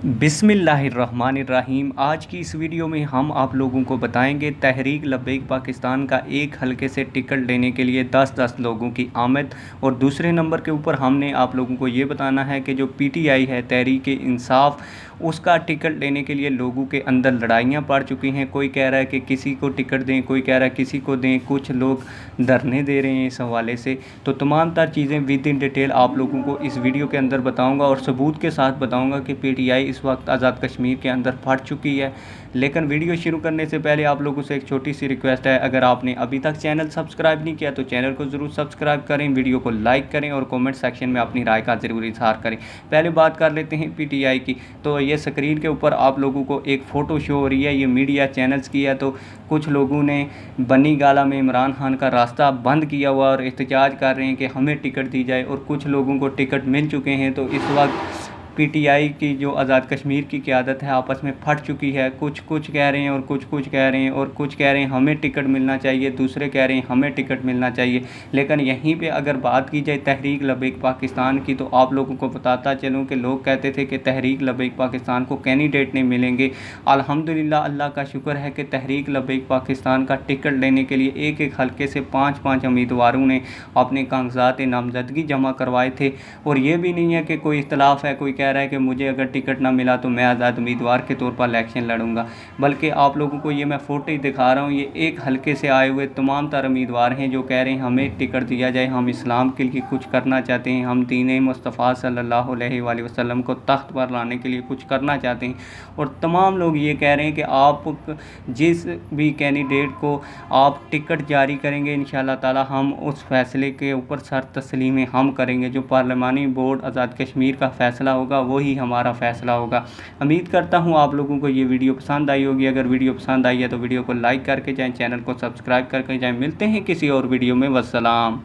बिस्मिल्लाहिर्रहमानिर्रहीम। आज की इस वीडियो में हम आप लोगों को बताएंगे तहरीक लब्बैक पाकिस्तान का एक हलके से टिकट लेने के लिए 10-10 लोगों की आमद। और दूसरे नंबर के ऊपर हमने आप लोगों को ये बताना है कि जो पीटीआई है तहरीक इंसाफ, उसका टिकट लेने के लिए लोगों के अंदर लड़ाइयाँ पड़ चुकी हैं। कोई कह रहा है कि किसी को टिकट दें, कोई कह रहा है किसी को दें, कुछ लोग धरने दे रहे हैं इस हवाले से। तो तमाम तर चीज़ें विद इन डिटेल आप लोगों को इस वीडियो के अंदर बताऊंगा और सबूत के साथ बताऊंगा कि पीटीआई इस वक्त आज़ाद कश्मीर के अंदर फट चुकी है। लेकिन वीडियो शुरू करने से पहले आप लोगों से एक छोटी सी रिक्वेस्ट है, अगर आपने अभी तक चैनल सब्सक्राइब नहीं किया तो चैनल को ज़रूर सब्सक्राइब करें, वीडियो को लाइक करें और कमेंट सेक्शन में अपनी राय का ज़रूर इजहार करें। पहले बात कर लेते हैं पीटीआई की। तो ये स्क्रीन के ऊपर आप लोगों को एक फ़ोटो शो हो रही है, ये मीडिया चैनल्स की है। तो कुछ लोगों ने बनी गाला में इमरान खान का रास्ता बंद किया हुआ और एहतजाज कर रहे हैं कि हमें टिकट दी जाए, और कुछ लोगों को टिकट मिल चुके हैं। तो इस वक्त पीटीआई की जो आज़ाद कश्मीर की क़यादत है आपस में फट चुकी है। कुछ कह रहे हैं और कुछ कह रहे हैं, और कुछ कह रहे हैं हमें टिकट मिलना चाहिए, दूसरे कह रहे हैं हमें टिकट मिलना चाहिए। लेकिन यहीं पे अगर बात की जाए तहरीक लब्बैक पाकिस्तान की, तो आप लोगों को बताता चलूँ कि लोग कहते थे कि तहरीक लब्बैक पाकिस्तान को कैंडिडेट नहीं मिलेंगे। अल्हम्दुलिल्लाह, अल्लाह का शुक्र है कि तहरीक लब्बैक पाकिस्तान का टिकट लेने के लिए एक एक हल्के से 5-5 उम्मीदवारों ने अपने कागजात नामजदगी जमा करवाए थे। और ये भी नहीं है कि कोई इख्तलाफ है, कोई कह रहा है कि मुझे अगर टिकट ना मिला तो मैं आज़ाद उम्मीदवार के तौर पर इलेक्शन लड़ूंगा। बल्कि आप लोगों को ये मैं फ़ोटो ही दिखा रहा हूँ, ये एक हल्के से आए हुए तमाम तर उम्मीदवार हैं जो कह रहे हैं हमें टिकट दिया जाए, हम इस्लाम के लिए कुछ करना चाहते हैं, हम दीन मुस्तफ़ा सल्लल्लाहु अलैहि वसल्लम को तख्त पर लाने के लिए कुछ करना चाहते हैं। और तमाम लोग ये कह रहे हैं कि आप जिस भी कैंडिडेट को आप टिकट जारी करेंगे, इंशाअल्लाह ताला हम उस फैसले के ऊपर सर तस्लीम हम करेंगे। जो पार्लिमानी बोर्ड आज़ाद कश्मीर का फ़ैसला होगा वही हमारा फ़ैसला होगा। उम्मीद करता हूँ आप लोगों को ये वीडियो पसंद आई होगी। अगर वीडियो पसंद आई है तो वीडियो को लाइक करके जाएं, चैनल को सब्सक्राइब करके जाएं। मिलते हैं किसी और वीडियो में। वस्सलाम।